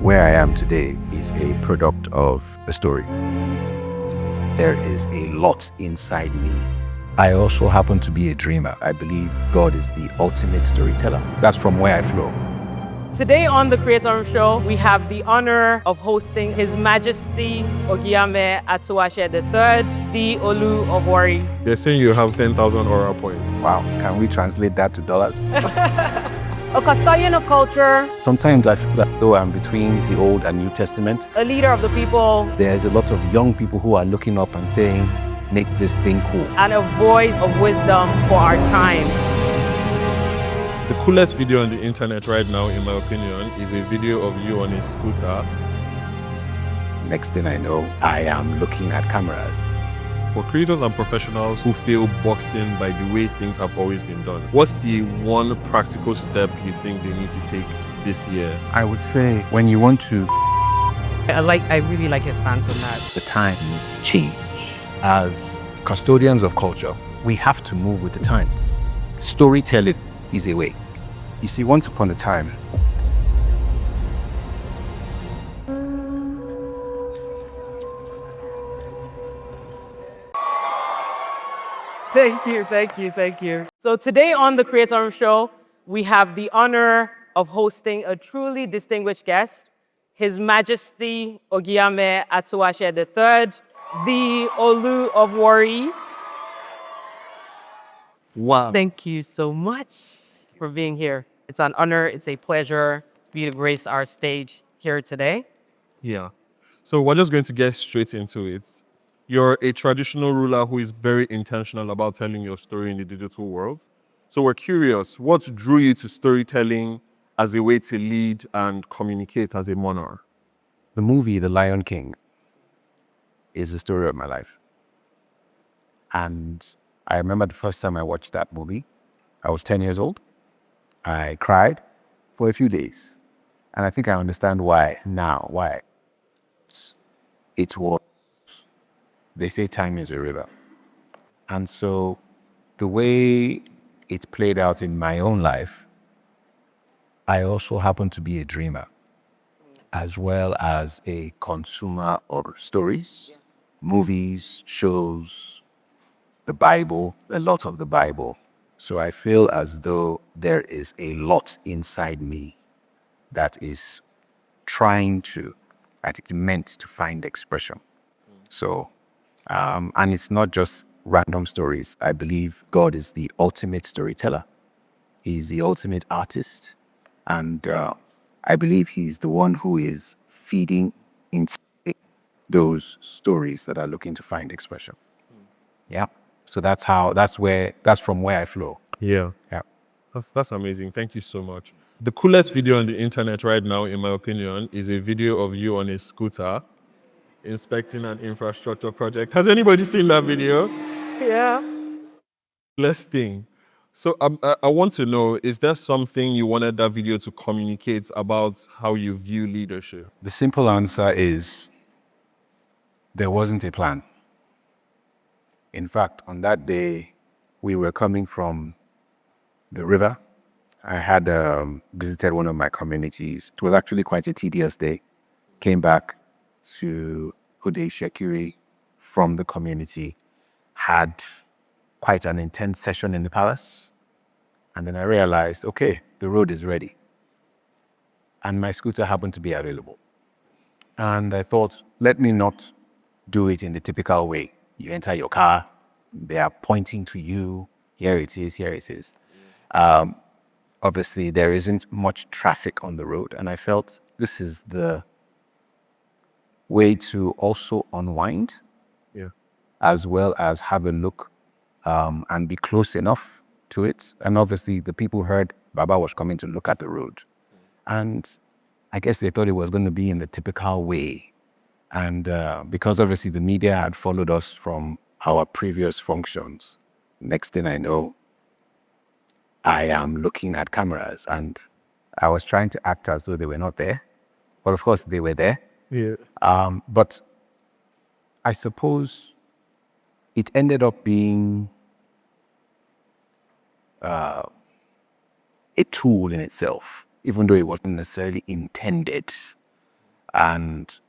Where I am today is a product of a story. There is a lot inside me. I also happen to be a dreamer. I believe God is the ultimate storyteller. That's from where I flow. Today on the Crea8torium Show, we have the honor of hosting His Majesty Ogiame Atuwatse III, the Olu of Warri. They're saying you have 10,000 aura points. Wow, can we translate that to dollars? A custodian of culture, Sometimes I feel that though I'm between the Old and New Testament, a leader of the people, there's a lot of young people who are looking up and saying, make this thing cool. and a voice of wisdom for our time. The coolest video on the internet right now, in my opinion, is a video of you on a scooter. Next thing I know, I am looking at cameras. For creators and professionals who feel boxed in by the way things have always been done, what's the one practical step you think they need to take this year? I would say when you want to, I really like his stance on that. the times change. As custodians of culture, we have to move with the times. Storytelling is a way. You see, once upon a time, Thank you. So today on the Crea8torium Show, we have the honor of hosting a truly distinguished guest, His Majesty Ogiame Atuwatse III, the Olu of Warri. Wow. Thank you so much for being here. It's an honor, it's a pleasure for you to grace our stage here today. Yeah. So we're just going to get straight into it. You're a traditional ruler who is very intentional about telling your story in the digital world. So we're curious, what drew you to storytelling as a way to lead and communicate as a monarch? the movie The Lion King is the story of my life. And I remember the first time I watched that movie, I was 10 years old. I cried for a few days. And I think I understand why now, why. It was, they say time is a river. And so the way it played out in my own life, I also happen to be a dreamer, as well as a consumer of stories, movies, shows, the Bible, a lot of the Bible. So I feel as though there is a lot inside me that is that is meant to find expression. So, and it's not just random stories. I believe God is the ultimate storyteller. He's the ultimate artist. And I believe he's the one who is feeding inside those stories that are looking to find expression. Yeah. So that's from where I flow. Yeah. Yeah. That's amazing. Thank you so much. The coolest video on the internet right now, in my opinion, is a video of you on a scooter inspecting an infrastructure project. Has anybody seen that video? Yeah. Last thing. So I want to know, is there something you wanted that video to communicate about how you view leadership? The simple answer is there wasn't a plan. In fact, on that day, we were coming from the river. I had visited one of my communities. It was actually quite a tedious day. Came back to Shekiri from the community, had quite an intense session in the palace. And then I realized, okay, the road is ready. And my scooter happened to be available. And I thought, let me not do it in the typical way. You enter your car, they are pointing to you, here it is, here it is. Obviously, there isn't much traffic on the road, and I felt this is the way to also unwind, as well as have a look and be close enough to it. And obviously, the people heard Baba was coming to look at the road. And I guess they thought it was going to be in the typical way. And because obviously the media had followed us from our previous functions, next thing I know, I am looking at cameras and I was trying to act as though they were not there. But of course they were there. Yeah. But I suppose it ended up being a tool in itself, even though it wasn't necessarily intended And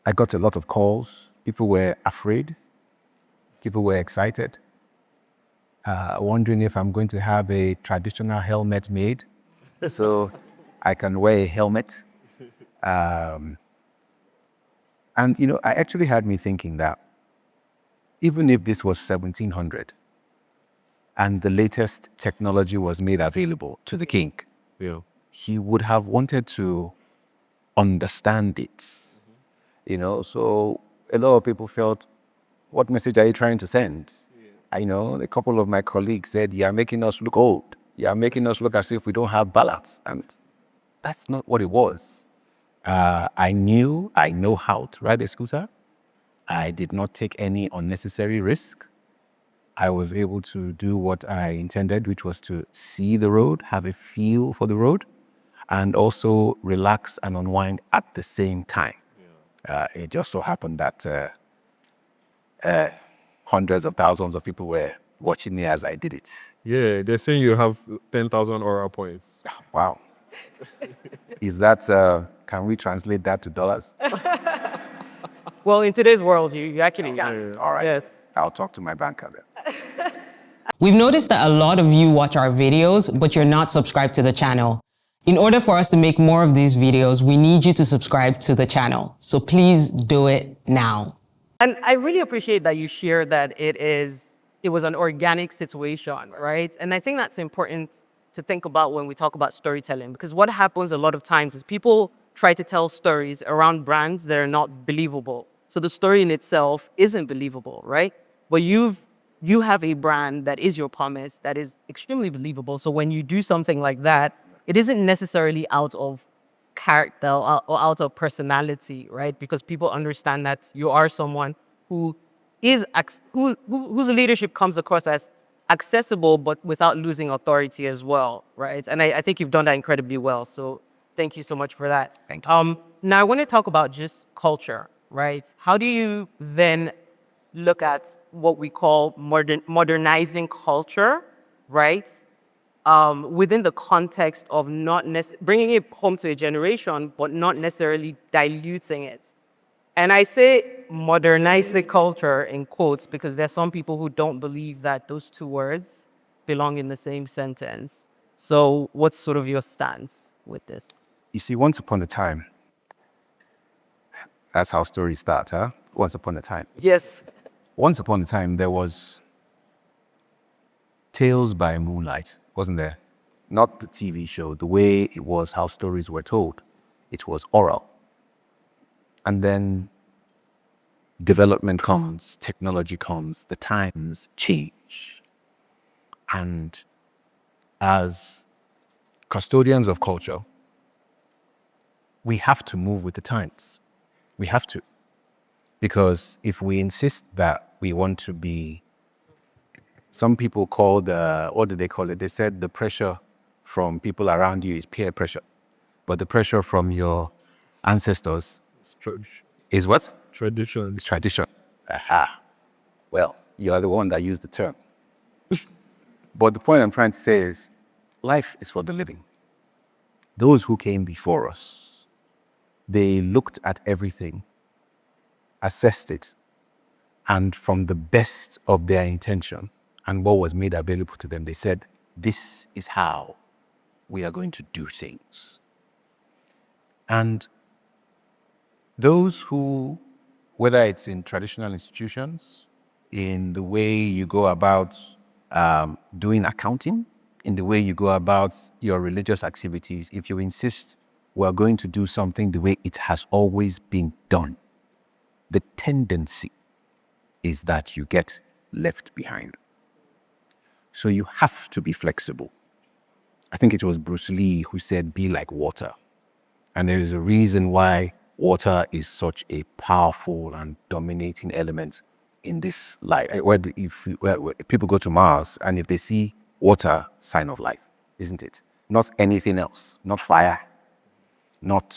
I got a lot of calls. People were afraid. People were excited, wondering if I'm going to have a traditional helmet made so I can wear a helmet. And, I actually had me thinking that even if this was 1700 and the latest technology was made available to the king, he would have wanted to understand it. So a lot of people felt, what message are you trying to send? I know a couple of my colleagues said, you're making us look old. You're making us look as if we don't have balance. And that's not what it was. I know how to ride a scooter. I did not take any unnecessary risk. I was able to do what I intended, which was to see the road, have a feel for the road, and also relax and unwind at the same time. It just so happened that hundreds of thousands of people were watching me as I did it. Yeah, they're saying you have 10,000 aura points. Wow. Is that, can we translate that to dollars? Well, in today's world, you actually can. All right. Yes. I'll talk to my banker then. We've noticed that a lot of you watch our videos, but you're not subscribed to the channel. In order for us to make more of these videos, we need you to subscribe to the channel. So please do it now. And I really appreciate that you share that it was an organic situation, right? And I think that's important to think about when we talk about storytelling, because what happens a lot of times is people try to tell stories around brands that are not believable. So the story in itself isn't believable, right? But you have a brand that is your promise, that is extremely believable. So when you do something like that, it isn't necessarily out of character or out of personality, right? Because people understand that you are someone who is whose leadership comes across as accessible, but without losing authority as well, right? And I think you've done that incredibly well. So thank you so much for that. Thank you. Now I want to talk about just culture, right? How do you then look at what we call modernizing culture, right? Within the context of not bringing it home to a generation, but not necessarily diluting it. And I say modernize the culture in quotes because there's some people who don't believe that those two words belong in the same sentence. So what's sort of your stance with this? You see, once upon a time, that's how stories start, huh? Once upon a time. Yes. Once upon a time, there was Tales by Moonlight, wasn't there? Not the TV show, the way it was how stories were told. It was oral. And then development comes, technology comes, the times change. And as custodians of culture, we have to move with the times. We have to. Because if we insist that we want to be, some people called, what do they call it? They said the pressure from people around you is peer pressure. But the pressure from your ancestors is what? Tradition. It's tradition. Aha. Well, you're the one that used the term. But the point I'm trying to say is, life is for the living. Those who came before us, they looked at everything, assessed it, and from the best of their intention and what was made available to them, they said, this is how we are going to do things. And those who, whether it's in traditional institutions, in the way you go about doing accounting, in the way you go about your religious activities, if you insist we're going to do something the way it has always been done, the tendency is that you get left behind. So you have to be flexible. I think it was Bruce Lee who said, be like water. And there is a reason why water is such a powerful and dominating element in this life. Where people go to Mars and if they see water, sign of life, isn't it? Not anything else, not fire, not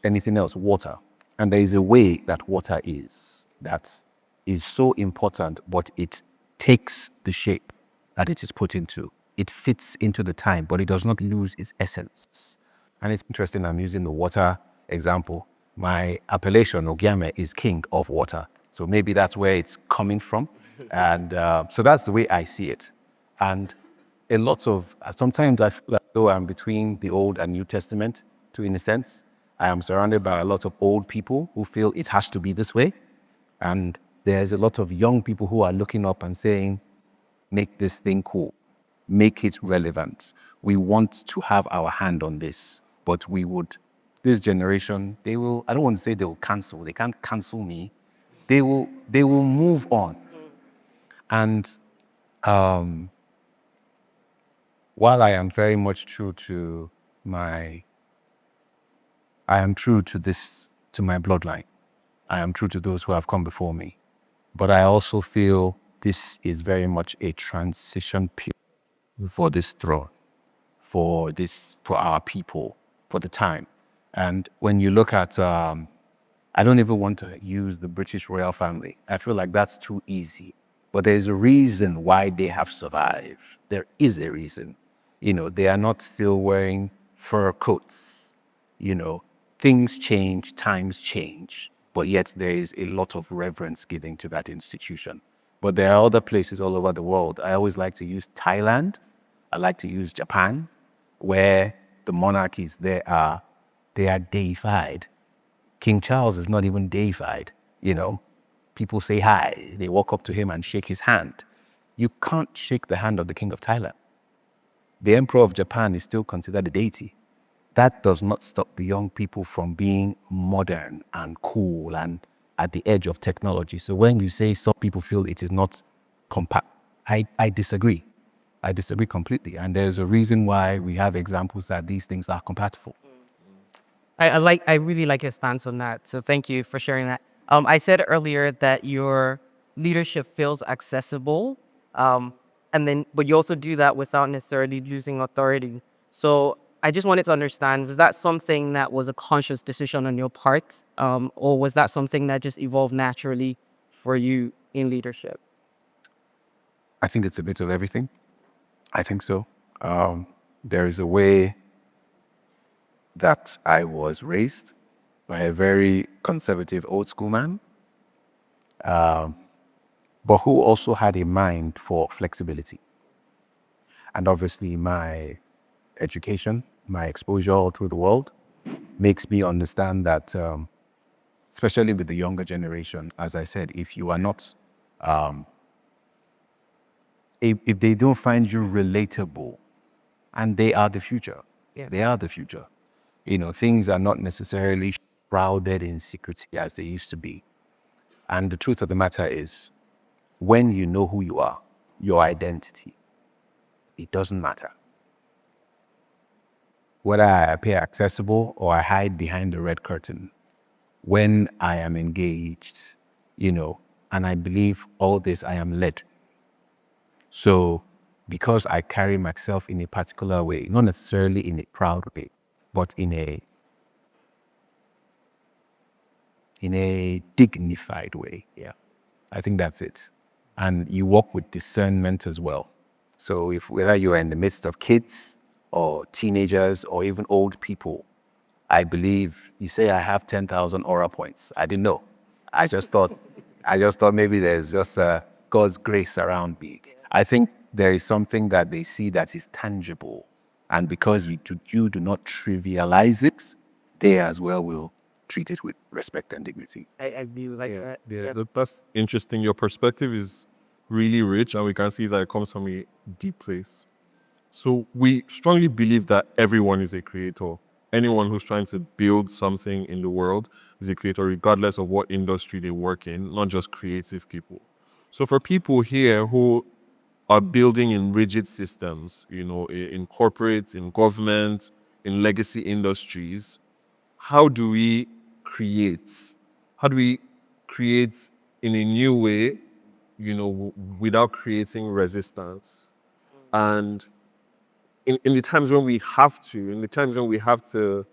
anything else, water. And there is a way that water is that is so important, but it takes the shape that it is put into it fits into the time, but it does not lose its essence. And it's interesting, I'm using the water example. My appellation, Ogiame, is king of water. So maybe that's where it's coming from. And so that's the way I see it. And a lot of, sometimes I feel like though I'm between the Old and New Testament, in a sense. I am surrounded by a lot of old people who feel it has to be this way. And there's a lot of young people who are looking up and saying, make this thing cool, make it relevant. We want to have our hand on this, but this generation, they will, I don't want to say they will cancel, they can't cancel me. They will move on. And while I am very much true to my bloodline. I am true to those who have come before me. But I also feel this is very much a transition period for this throne, for our people, for the time. And when you look at, I don't even want to use the British royal family. I feel like that's too easy. But there's a reason why they have survived. There is a reason. They are not still wearing fur coats. Things change, times change, but yet there is a lot of reverence given to that institution. But there are other places all over the world. I always like to use Thailand. I like to use Japan, where the monarchies they are deified. King Charles is not even deified. People say hi. They walk up to him and shake his hand. You can't shake the hand of the king of Thailand. The emperor of Japan is still considered a deity. That does not stop the young people from being modern and cool and at the edge of technology. So when you say some people feel it is not compact, I disagree. I disagree completely. And there's a reason why we have examples that these things are compatible. I really like your stance on that. So thank you for sharing that. I said earlier that your leadership feels accessible, but you also do that without necessarily using authority. So I just wanted to understand, was that something that was a conscious decision on your part, or was that something that just evolved naturally for you in leadership? I think it's a bit of everything. I think so. There is a way that I was raised by a very conservative old school man, but who also had a mind for flexibility. And obviously my education, my exposure all through the world makes me understand that, especially with the younger generation, as I said, if you are not, if they don't find you relatable, and they are the future. Yeah, they are the future. Things are not necessarily shrouded in secrecy as they used to be. And the truth of the matter is, when you know who you are, your identity, it doesn't matter. Whether I appear accessible or I hide behind the red curtain, when I am engaged, and I believe all this, I am led. So because I carry myself in a particular way, not necessarily in a proud way, but in a dignified way. Yeah, I think that's it. And you walk with discernment as well. So whether you are in the midst of kids or teenagers or even old people, I believe you say I have 10,000 aura points. I didn't know. I just thought maybe there's just God's grace around me. I think there is something that they see that is tangible. And because you do not trivialize it, they as well will treat it with respect and dignity. I do like that. Yeah, that's interesting. Your perspective is really rich, and we can see that it comes from a deep place. So we strongly believe that everyone is a creator. Anyone who's trying to build something in the world is a creator, regardless of what industry they work in, not just creative people. So for people here who are building in rigid systems, in corporates, in government, in legacy industries, how do we create? How do we create in a new way, without creating resistance? And in the times when we have to,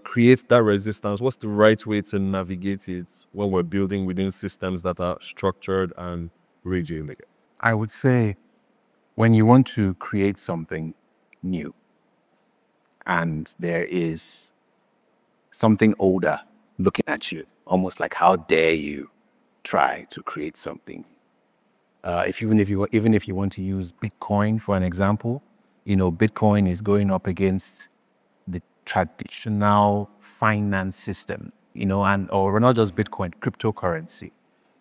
create that resistance, what's the right way to navigate it when we're building within systems that are structured and rigid? I would say when you want to create something new and there is something older looking at you, almost like how dare you try to create something. Even if you want to use Bitcoin for an example, Bitcoin is going up against the traditional finance system, or not just Bitcoin, cryptocurrency,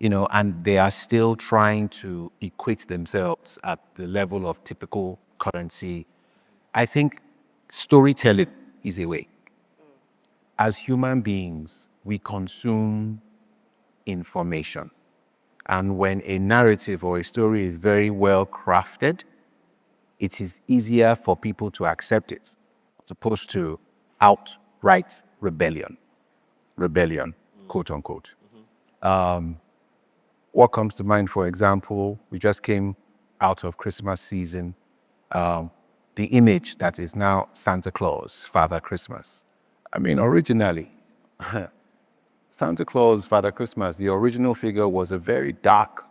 and they are still trying to equate themselves at the level of typical currency. I think storytelling is a way. As human beings, we consume information. And when a narrative or a story is very well crafted, it is easier for people to accept it, as opposed to outright rebellion, quote unquote. What comes to mind, for example, we just came out of Christmas season, the image that is now Santa Claus, Father Christmas. I mean, originally, Santa Claus, Father Christmas, the original figure was a very dark,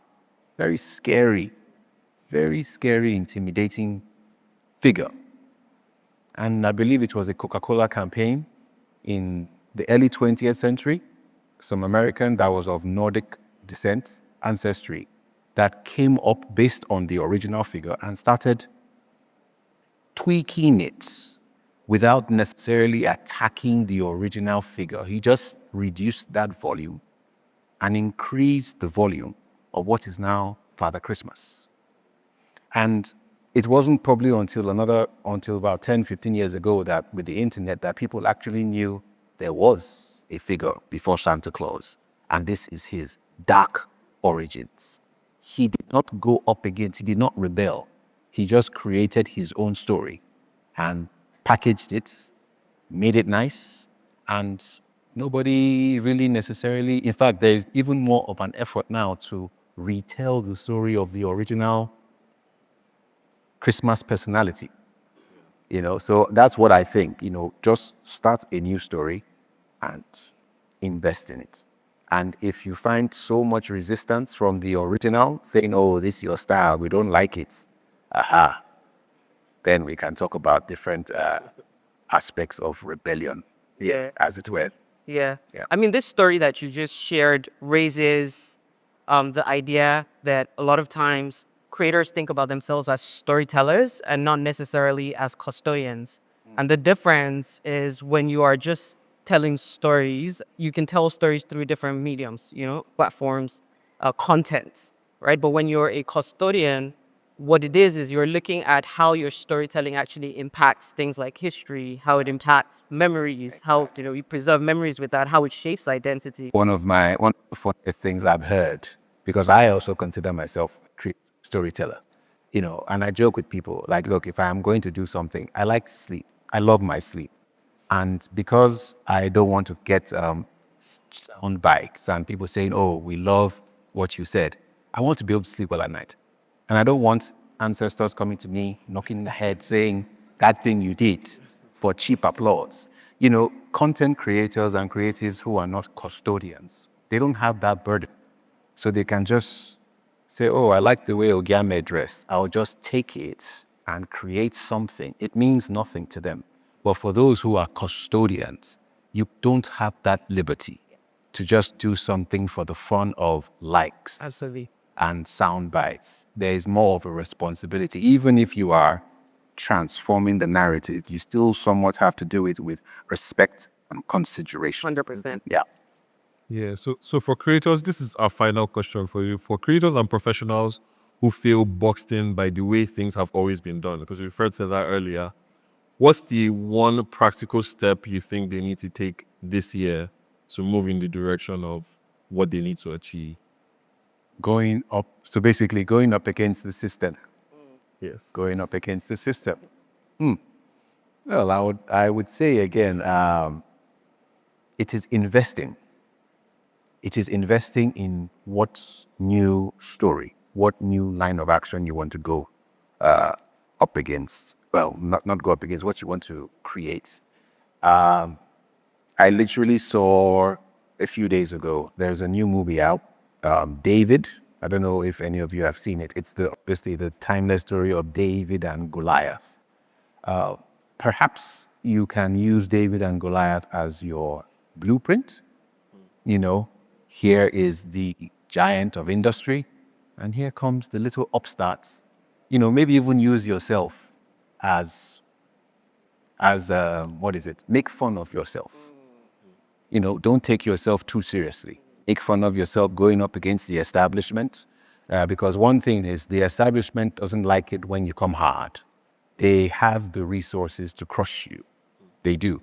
very scary, intimidating figure. And I believe it was a Coca-Cola campaign in the early 20th century, some American that was of Nordic descent, ancestry, that came up based on the original figure and started tweaking it without necessarily attacking the original figure. He just reduced that volume and increased the volume of what is now Father Christmas. And it wasn't probably until about 10, 15 years ago that with the internet that people actually knew there was a figure before Santa Claus. And this is his dark origins. He did not go up against, he did not rebel. He just created his own story and packaged it, made it nice, and nobody really necessarily, in fact, there's even more of an effort now to retell the story of the original Christmas personality. So that's what I think, just start a new story and invest in it. And if you find so much resistance from the original, saying, oh, this is your style, we don't like it, then we can talk about different aspects of rebellion, as it were. Yeah. I mean, this story that you just shared raises the idea that a lot of times creators think about themselves as storytellers and not necessarily as custodians. And the difference is when you are just telling stories, you can tell stories through different mediums, platforms, content, right? But when you're a custodian, what it is you're looking at how your storytelling actually impacts things like history, how it impacts memories, how you preserve memories with that, how it shapes identity. One of the funny things I've heard, because I also consider myself a storyteller, and I joke with people like, look, if I'm going to do something, I like to sleep. I love my sleep. And because I don't want to get sound bites and people saying, oh, we love what you said, I want to be able to sleep well at night. And I don't want ancestors coming to me, knocking the head, saying, that thing you did for cheap applause. Content creators and creatives who are not custodians, they don't have that burden. So they can just say, oh, I like the way Ogiame dressed. I'll just take it and create something. It means nothing to them. But for those who are custodians, you don't have that liberty to just do something for the fun of likes. Absolutely. And sound bites. There is more of a responsibility. Even if you are transforming the narrative, you still somewhat have to do it with respect and consideration. 100%. Yeah. Yeah, so for creators, this is our final question for you. For creators and professionals who feel boxed in by the way things have always been done, because we referred to that earlier, what's the one practical step you think they need to take this year to move in the direction of what they need to achieve? So basically going up against the system. Yes. Going up against the system. Well, I would say again, it is investing. It is investing in what new story, what new line of action you want to go up against. Well, not go up against, what you want to create. I literally saw a few days ago, there's a new movie out, David, I don't know if any of you have seen it. It's obviously the timeless story of David and Goliath. Perhaps you can use David and Goliath as your blueprint. You know, here is the giant of industry, and here comes the little upstart. You know, maybe even use yourself as what is it? Make fun of yourself. You know, don't take yourself too seriously. Make fun of yourself going up against the establishment, because one thing is the establishment doesn't like it when you come hard. They have the resources to crush you. They do.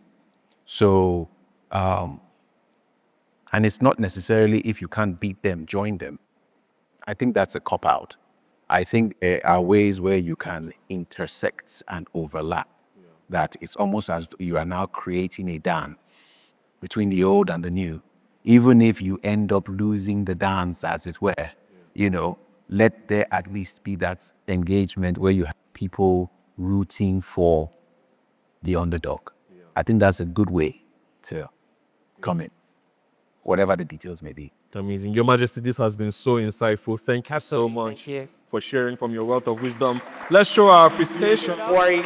So, and it's not necessarily if you can't beat them, join them. I think that's a cop-out. I think there are ways where you can intersect and overlap. That it's almost as though you are now creating a dance between the old and the new. Even if you end up losing the dance, as it were, you know, let there at least be that engagement where you have people rooting for the underdog. I think that's a good way to come in, whatever the details may be. Amazing. Your Majesty, this has been so insightful. Thank you so much Thank you. for sharing from your wealth of wisdom. Let's show our appreciation. Warri.